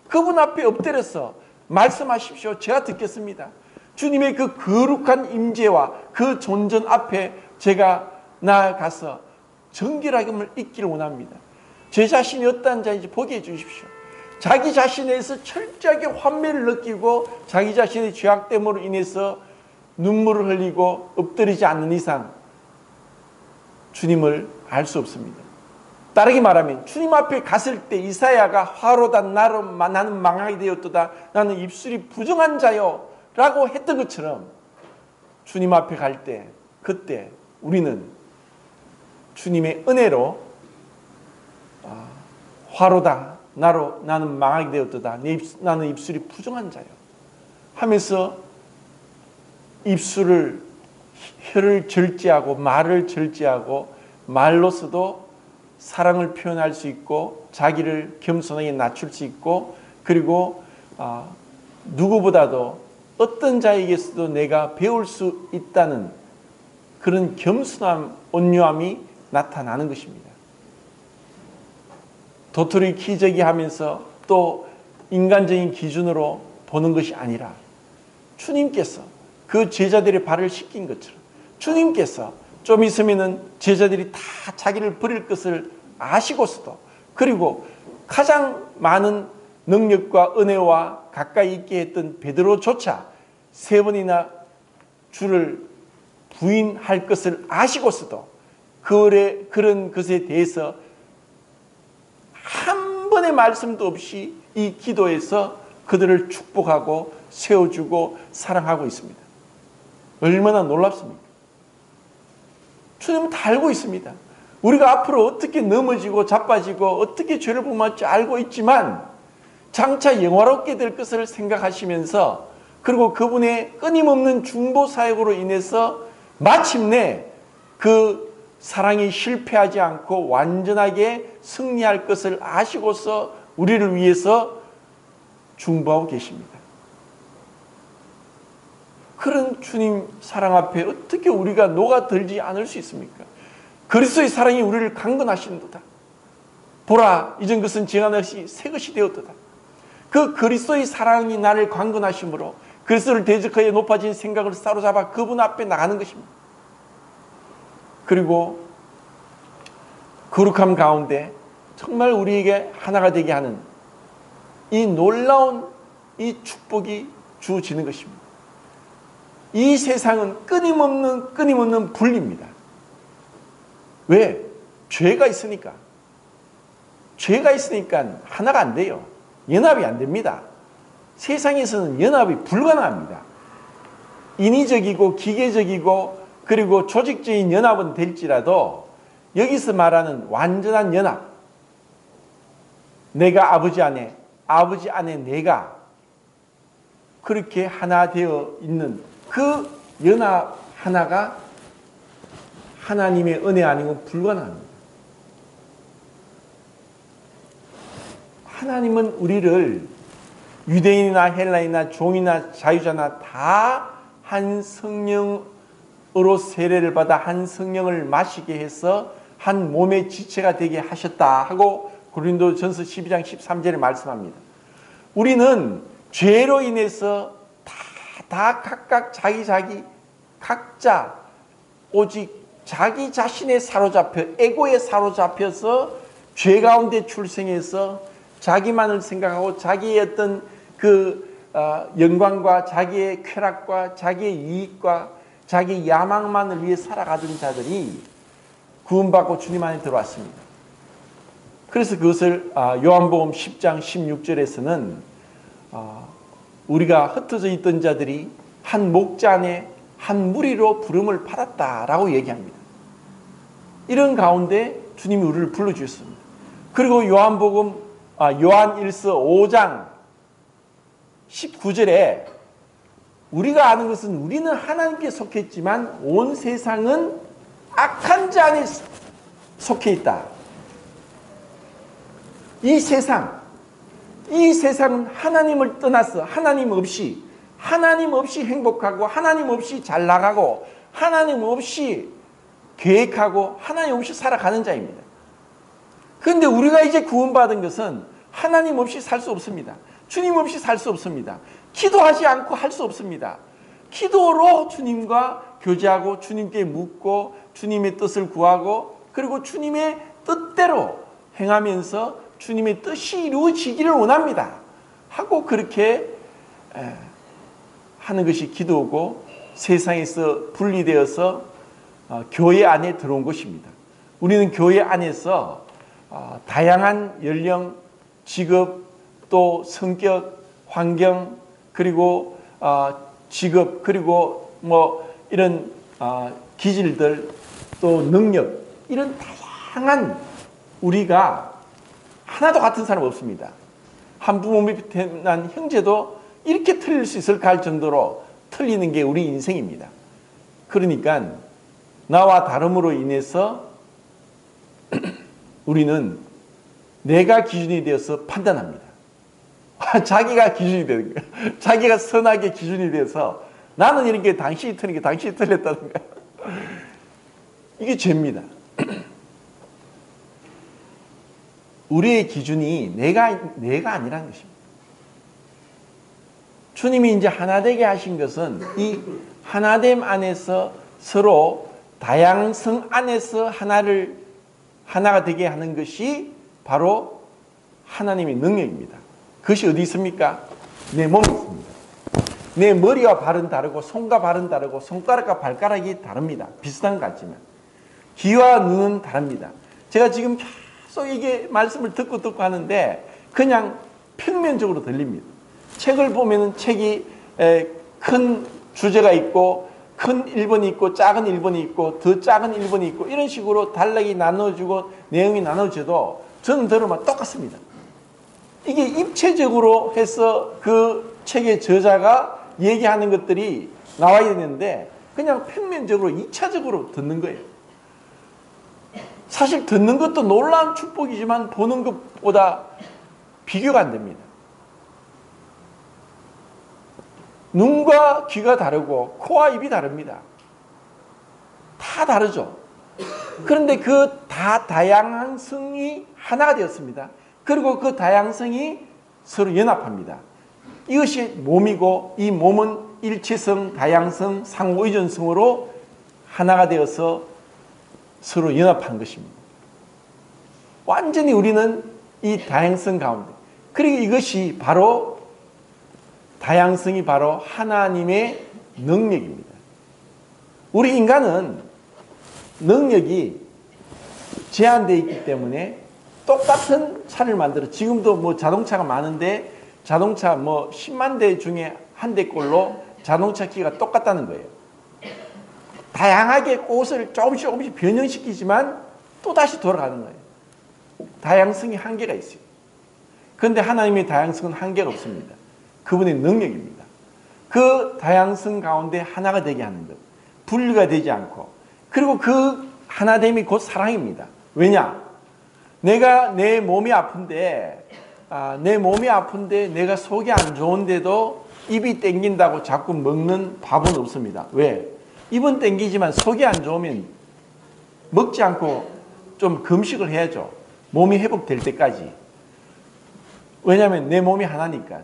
그분 앞에 엎드려서 말씀하십시오. 제가 듣겠습니다. 주님의 그 거룩한 임재와 그 존전 앞에 제가 나아가서 정결함을 잊기를 원합니다. 제 자신이 어떠한 자인지 보게 해주십시오. 자기 자신에서 철저하게 환멸을 느끼고 자기 자신의 죄악됨으로 인해서 눈물을 흘리고 엎드리지 않는 이상 주님을 알 수 없습니다. 다르게 말하면 주님 앞에 갔을 때 이사야가 화로다 나는 망하게 되었도다 나는 입술이 부정한 자요 라고 했던 것처럼 주님 앞에 갈 때 그때 우리는 주님의 은혜로 화로다 나는 망하게 되었도다 나는 입술이 부정한 자요 하면서 혀를 절제하고 말을 절제하고 말로서도 사랑을 표현할 수 있고 자기를 겸손하게 낮출 수 있고 그리고 누구보다도 어떤 자에게서도 내가 배울 수 있다는 그런 겸손함, 온유함이 나타나는 것입니다. 도토리 키재기 하면서 또 인간적인 기준으로 보는 것이 아니라 주님께서 그 제자들의 발을 씻긴 것처럼 주님께서 좀 있으면은 제자들이 다 자기를 버릴 것을 아시고서도 그리고 가장 많은 능력과 은혜와 가까이 있게 했던 베드로조차 3번이나 주를 부인할 것을 아시고서도 그런 것에 대해서 한 번의 말씀도 없이 이 기도에서 그들을 축복하고 세워주고 사랑하고 있습니다. 얼마나 놀랍습니까? 주님은 다 알고 있습니다. 우리가 앞으로 어떻게 넘어지고 자빠지고 어떻게 죄를 범할지 알고 있지만 장차 영화롭게 될 것을 생각하시면서 그리고 그분의 끊임없는 중보 사역으로 인해서 마침내 그 사랑이 실패하지 않고 완전하게 승리할 것을 아시고서 우리를 위해서 중보하고 계십니다. 그런 주님 사랑 앞에 어떻게 우리가 녹아들지 않을 수 있습니까? 그리스도의 사랑이 우리를 강건하시는도다. 보라, 이전 것은 지난 것이 새 것이 되었도다. 그 그리스도의 사랑이 나를 강건하심으로 그리스도를 대적하여 높아진 생각을 사로잡아 그분 앞에 나가는 것입니다. 그리고 거룩함 가운데 정말 우리에게 하나가 되게 하는 이 놀라운 이 축복이 주어지는 것입니다. 이 세상은 끊임없는 분리입니다. 왜? 죄가 있으니까. 죄가 있으니까 하나가 안 돼요. 연합이 안 됩니다. 세상에서는 연합이 불가능합니다. 인위적이고 기계적이고 그리고 조직적인 연합은 될지라도 여기서 말하는 완전한 연합, 내가 아버지 안에 내가 그렇게 하나 되어 있는 그 연합 하나가 하나님의 은혜 아니면 불가능합니다. 하나님은 우리를 유대인이나 헬라인이나 종이나 자유자나 다 한 성령으로 세례를 받아 한 성령을 마시게 해서 한 몸의 지체가 되게 하셨다 하고 고린도전서 12장 13절에 말씀합니다. 우리는 죄로 인해서 다 각각 각자 오직 자기 자신에 사로잡혀 에고에 사로잡혀서 죄 가운데 출생해서 자기만을 생각하고 자기의 어떤 그 영광과 자기의 쾌락과 자기의 이익과 자기 야망만을 위해 살아가던 자들이 구원받고 주님 안에 들어왔습니다. 그래서 그것을 요한복음 10장 16절에서는 우리가 흩어져 있던 자들이 한 목자 안에 한 무리로 부름을 받았다라고 얘기합니다. 이런 가운데 주님이 우리를 불러주셨습니다. 그리고 요한 1서 5장 19절에 우리가 아는 것은 우리는 하나님께 속했지만 온 세상은 악한 자 안에 속해 있다. 이 세상은 하나님을 떠나서 하나님 없이 행복하고 하나님 없이 잘 나가고 하나님 없이 계획하고 하나님 없이 살아가는 자입니다. 그런데 우리가 이제 구원받은 것은 하나님 없이 살 수 없습니다. 주님 없이 살 수 없습니다. 기도하지 않고 할 수 없습니다. 기도로 주님과 교제하고 주님께 묻고 주님의 뜻을 구하고 그리고 주님의 뜻대로 행하면서 주님의 뜻이 이루어지기를 원합니다. 하고 그렇게 하는 것이 기도고 세상에서 분리되어서 교회 안에 들어온 것입니다. 우리는 교회 안에서 다양한 연령, 직업, 또 성격, 환경, 그리고 직업, 그리고 뭐 이런 기질들, 또 능력, 이런 다양한 우리가 하나도 같은 사람 없습니다. 한 부모 밑에 난 형제도 이렇게 틀릴 수 있을까 할 정도로 틀리는 게 우리 인생입니다. 그러니까 나와 다름으로 인해서 우리는 내가 기준이 되어서 판단합니다. 자기가 기준이 되는 거예요. 자기가 선하게 기준이 돼서 나는 이렇게 당신이 틀린 게 당신이 틀렸다는 거예요. 이게 죄입니다. 우리의 기준이 내가 아니라는 것입니다. 주님이 이제 하나 되게 하신 것은 이 하나됨 안에서 서로 다양성 안에서 하나가 되게 하는 것이 바로 하나님의 능력입니다. 그것이 어디 있습니까? 내 몸에 있습니다. 내 머리와 발은 다르고 손과 발은 다르고 손가락과 발가락이 다릅니다. 비슷한 것 같지만 귀와 눈은 다릅니다. 제가 지금 계속 이게 말씀을 듣고 하는데 그냥 평면적으로 들립니다. 책을 보면은 책이 큰 주제가 있고 큰 1번이 있고 작은 1번이 있고 더 작은 1번이 있고 이런 식으로 단락이 나눠주고 내용이 나눠져도 저는 들으면 똑같습니다. 이게 입체적으로 해서 그 책의 저자가 얘기하는 것들이 나와야 되는데 그냥 평면적으로 2차적으로 듣는 거예요. 사실 듣는 것도 놀라운 축복이지만 보는 것보다 비교가 안 됩니다. 눈과 귀가 다르고 코와 입이 다릅니다. 다 다르죠. 그런데 그 다양성이 하나가 되었습니다. 그리고 그 다양성이 서로 연합합니다. 이것이 몸이고 이 몸은 일체성, 다양성, 상호의존성으로 하나가 되어서 서로 연합한 것입니다. 완전히 우리는 이 다양성 가운데 그리고 이것이 바로 다양성이 바로 하나님의 능력입니다. 우리 인간은 능력이 제한되어 있기 때문에 똑같은 차를 만들어 지금도 뭐 자동차가 많은데 자동차 뭐 10만 대 중에 한 대꼴로 자동차 키가 똑같다는 거예요. 다양하게 꽃을 조금씩 변형시키지만 또다시 돌아가는 거예요. 다양성이 한계가 있어요. 그런데 하나님의 다양성은 한계가 없습니다. 그분의 능력입니다. 그 다양성 가운데 하나가 되게 하는 것. 분리가 되지 않고 그리고 그 하나됨이 곧 사랑입니다. 왜냐? 내가 내 몸이 아픈데 내가 속이 안 좋은데도 입이 땡긴다고 자꾸 먹는 밥은 없습니다. 왜? 입은 땡기지만 속이 안 좋으면 먹지 않고 좀 금식을 해야죠. 몸이 회복될 때까지. 왜냐하면 내 몸이 하나니까.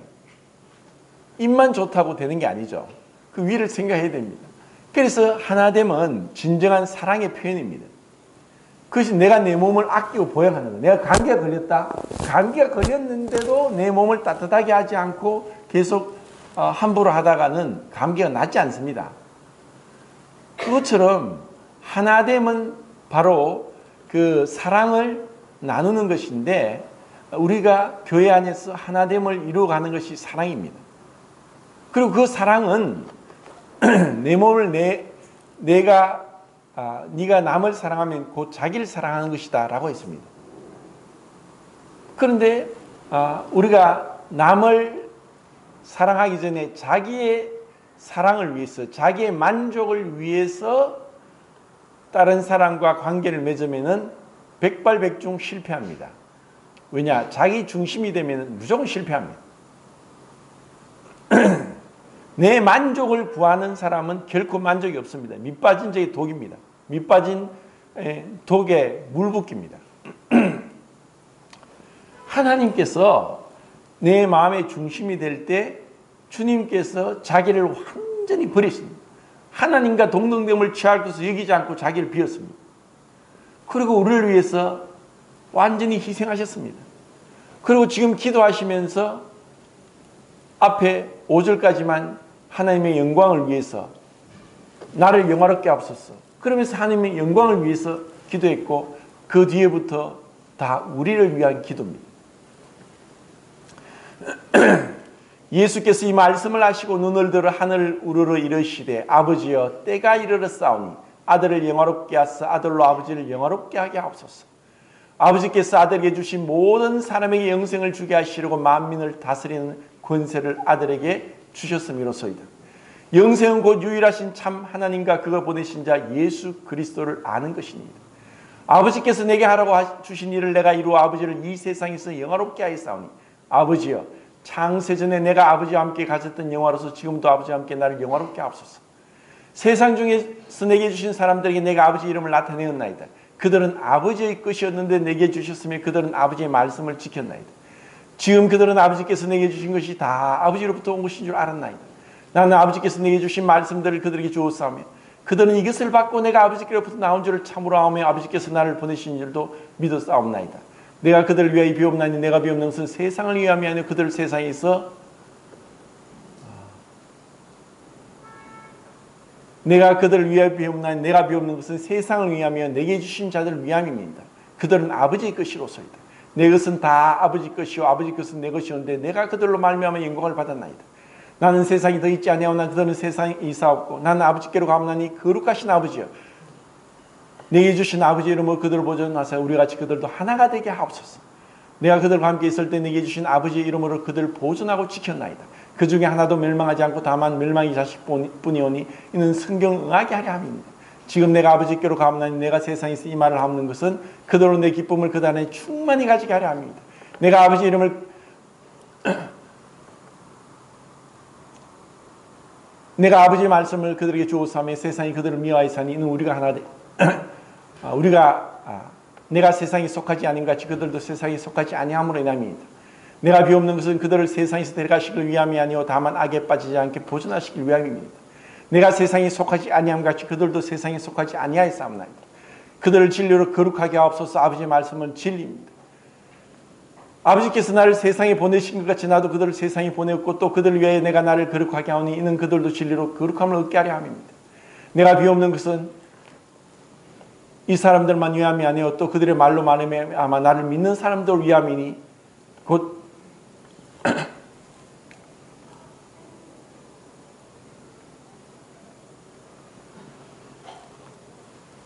입만 좋다고 되는 게 아니죠. 그 위를 생각해야 됩니다. 그래서 하나됨은 진정한 사랑의 표현입니다. 그것이 내가 내 몸을 아끼고 보양하는 거예요. 내가 감기가 걸렸다. 감기가 걸렸는데도 내 몸을 따뜻하게 하지 않고 계속 함부로 하다가는 감기가 낫지 않습니다. 그것처럼 하나됨은 바로 그 사랑을 나누는 것인데 우리가 교회 안에서 하나됨을 이루어가는 것이 사랑입니다. 그리고 그 사랑은 내 몸을 네가 남을 사랑하면 곧 자기를 사랑하는 것이다 라고 했습니다. 그런데 우리가 남을 사랑하기 전에 자기의 사랑을 위해서, 자기의 만족을 위해서 다른 사람과 관계를 맺으면 백발백중 실패합니다. 왜냐? 자기 중심이 되면 무조건 실패합니다. 내 만족을 구하는 사람은 결코 만족이 없습니다. 밑빠진 자의 독입니다. 밑빠진 독에 물 붓기입니다. 하나님께서 내 마음의 중심이 될 때 주님께서 자기를 완전히 버리십니다. 하나님과 동등됨을 취할 것을 여기지 않고 자기를 비웠습니다. 그리고 우리를 위해서 완전히 희생하셨습니다. 그리고 지금 기도하시면서 앞에 5절까지만 하나님의 영광을 위해서 나를 영화롭게 하옵소서. 그러면서 하나님의 영광을 위해서 기도했고 그 뒤에부터 다 우리를 위한 기도입니다. 예수께서 이 말씀을 하시고 눈을 들어 하늘을 우러러 이르시되 아버지여 때가 이르렀사오니 아들을 영화롭게 하사 아들로 아버지를 영화롭게 하게 하옵소서. 아버지께서 아들에게 주신 모든 사람에게 영생을 주게 하시려고 만민을 다스리는 권세를 아들에게 주셨음이로소이다. 영생은 곧 유일하신 참 하나님과 그가 보내신 자 예수 그리스도를 아는 것입니다. 아버지께서 내게 하라고 주신 일을 내가 이루어 아버지를 이 세상에서 영화롭게 하였사오니 아버지여 창세전에 내가 아버지와 함께 가졌던 영화로서 지금도 아버지와 함께 나를 영화롭게 하옵소서. 세상 중에서 내게 주신 사람들에게 내가 아버지 이름을 나타내었나이다. 그들은 아버지의 것이었는데 내게 주셨으며 그들은 아버지의 말씀을 지켰나이다. 지금 그들은 아버지께서 내게 주신 것이 다 아버지로부터 온 것인 줄 알았나이다. 나는 아버지께서 내게 주신 말씀들을 그들에게 주었사오며 그들은 이것을 받고 내가 아버지께로부터 나온 줄을 참으로 아오며 아버지께서 나를 보내신 줄도 믿었사옵나이다. 내가 그들을 위하여 비옵나니 내가 비옵는 것은 세상을 위함이 아니요 그들을 세상에 있어 내가 그들을 위하여 비옵나니 내가 비옵는 것은 세상을 위하며 내게 주신 자들을 위함입니다. 그들은 아버지의 것이로소이다. 내 것은 다 아버지 것이요 아버지 것은 내 것이었는데 내가 그들로 말미암아 영광을 받았나이다. 나는 세상이 더 있지 아니하오나 그들은 세상에 이사없고 나는 아버지께로 가옵나니 거룩하신 아버지여 내게 주신 아버지 이름으로 그들을 보존하사 우리 같이 그들도 하나가 되게 하옵소서. 내가 그들과 함께 있을 때 내게 주신 아버지의 이름으로 그들을 보존하고 지켰나이다. 그 중에 하나도 멸망하지 않고 다만 멸망의 자식뿐이오니 이는 성경 응하게 하려 함입니다. 지금 내가 아버지께로 가옵나니 내가 세상에서 이 말을 하옵는 것은 그들로 내 기쁨을 그들 안에 충만히 가지게 하려 함입니다. 내가 아버지 이름을 내가 아버지의 말씀을 그들에게 주었사오며 세상이 그들을 미워하였사니 이는 우리가 하나 내가 세상에 속하지 아닌 같이 그들도 세상에 속하지 아니함으로 인함입니다. 내가 비옵는 것은 그들을 세상에서 데려가시길 위함이 아니오 다만 악에 빠지지 않게 보존하시길 위함입니다. 내가 세상에 속하지 아니함 같이 그들도 세상에 속하지 아니하였사옵나이다. 그들을 진리로 거룩하게 하옵소서. 아버지의 말씀은 진리입니다. 아버지께서 나를 세상에 보내신 것 같이 나도 그들을 세상에 보내었고 또 그들을 위하여 내가 나를 거룩하게 하오니 이는 그들도 진리로 거룩함을 얻게 하려 함입니다. 내가 비옵는 것은 이 사람들만 위함이 아니요 또 그들의 말로 말하면 아마 나를 믿는 사람들 위함이니 곧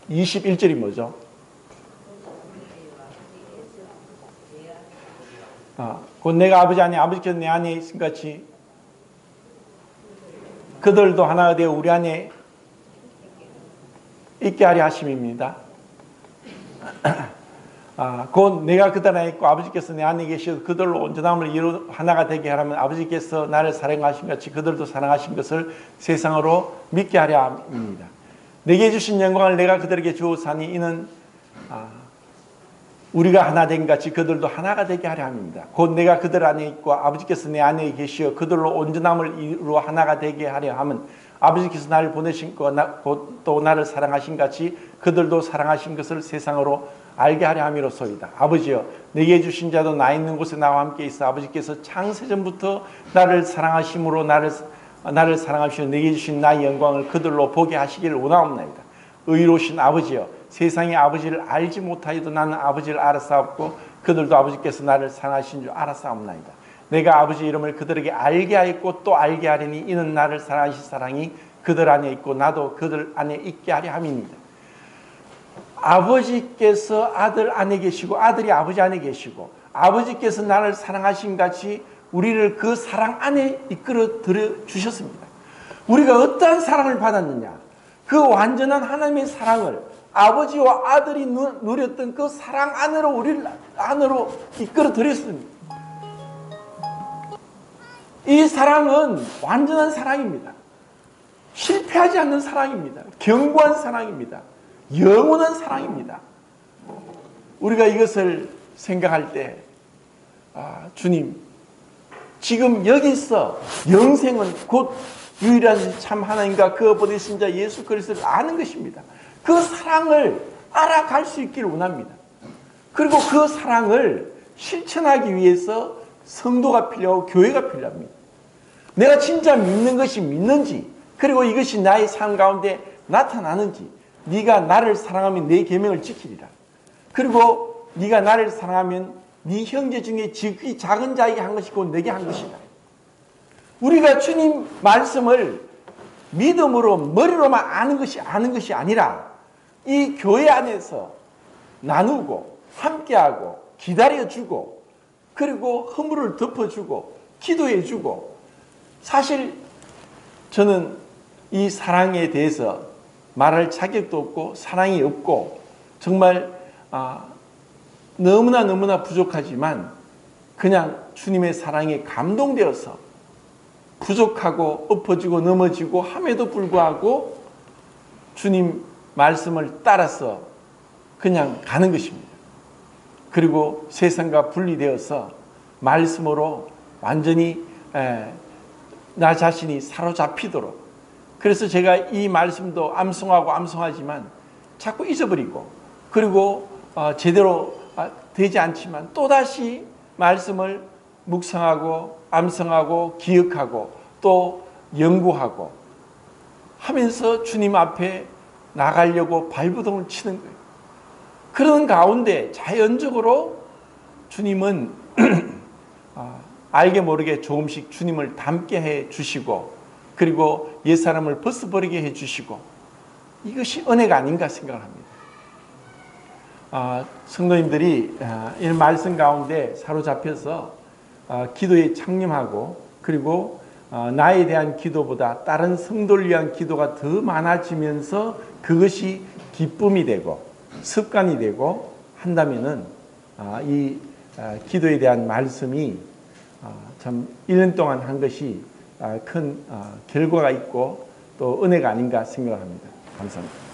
21절이 뭐죠? 곧 내가 아버지 안에 아버지께서 내 안에 있은 같이 그들도 하나가 되어 우리 안에 있게 하려 하심입니다. 곧 내가 그들 안에 있고 아버지께서 내 안에 계시어 그들로 온전함을 이루 하나가 되게 하라면 아버지께서 나를 사랑하신 같이 그들도 사랑하신 것을 세상으로 믿게 하려 합니다. 내게 주신 영광을 내가 그들에게 주었사니 이는 우리가 하나 된 같이 그들도 하나가 되게 하려 합니다. 곧 내가 그들 안에 있고 아버지께서 내 안에 계시어 그들로 온전함을 이루어 하나가 되게 하려 함은 아버지께서 나를 보내신 곧 또 나를 사랑하신 같이 그들도 사랑하신 것을 세상으로 알게 하려 함이로소이다. 아버지여 내게 주신 자도 나 있는 곳에 나와 함께 있어 아버지께서 창세전부터 나를 사랑하심으로 나를 사랑하시며 내게 주신 나의 영광을 그들로 보게 하시기를 원하옵나이다. 의로우신 아버지여 세상이 아버지를 알지 못하여도 나는 아버지를 알았사옵고 그들도 아버지께서 나를 사랑하신 줄 알았사옵나이다. 내가 아버지 이름을 그들에게 알게 하였고 또 알게 하리니 이는 나를 사랑하신 사랑이 그들 안에 있고 나도 그들 안에 있게 하려 함이니이다. 아버지께서 아들 안에 계시고 아들이 아버지 안에 계시고 아버지께서 나를 사랑하신 같이 우리를 그 사랑 안에 이끌어 들여 주셨습니다. 우리가 어떠한 사랑을 받았느냐? 그 완전한 하나님의 사랑을 아버지와 아들이 누렸던 그 사랑 안으로 우리를 안으로 이끌어 들였습니다. 이 사랑은 완전한 사랑입니다. 실패하지 않는 사랑입니다. 견고한 사랑입니다. 영원한 사랑입니다. 우리가 이것을 생각할 때 주님, 지금 여기서 영생은 곧 유일한 참 하나님과 그 보내신 자 예수 그리스도를 아는 것입니다. 그 사랑을 알아갈 수 있기를 원합니다. 그리고 그 사랑을 실천하기 위해서 성도가 필요하고 교회가 필요합니다. 내가 진짜 믿는 것이 믿는지, 그리고 이것이 나의 삶 가운데 나타나는지, 네가 나를 사랑하면 내 계명을 지키리라. 그리고 네가 나를 사랑하면 네 형제 중에 지극히 작은 자에게 한 것이 곧 내게 한 것이다. 우리가 주님 말씀을 믿음으로 머리로만 아는 것이 아니라 이 교회 안에서 나누고 함께하고 기다려주고 그리고 허물을 덮어주고 기도해주고, 사실 저는 이 사랑에 대해서 말할 자격도 없고 사랑이 없고 정말 너무나 부족하지만 그냥 주님의 사랑에 감동되어서 부족하고 엎어지고 넘어지고 함에도 불구하고 주님 말씀을 따라서 그냥 가는 것입니다. 그리고 세상과 분리되어서 말씀으로 완전히 나 자신이 사로잡히도록, 그래서 제가 이 말씀도 암송하지만 자꾸 잊어버리고, 그리고 제대로 되지 않지만 또다시 말씀을 묵상하고 암송하고 기억하고 또 연구하고 하면서 주님 앞에 나가려고 발버둥을 치는 거예요. 그런 가운데 자연적으로 주님은 알게 모르게 조금씩 주님을 닮게 해 주시고, 그리고 옛사람을 벗어버리게 해 주시고, 이것이 은혜가 아닌가 생각을 합니다. 성도님들이 이 말씀 가운데 사로잡혀서 기도에 창념하고, 그리고 나에 대한 기도보다 다른 성도를 위한 기도가 더 많아지면서 그것이 기쁨이 되고 습관이 되고 한다면은 이 기도에 대한 말씀이 참 1년 동안 한 것이 큰 결과가 있고 또 은혜가 아닌가 생각합니다. 감사합니다.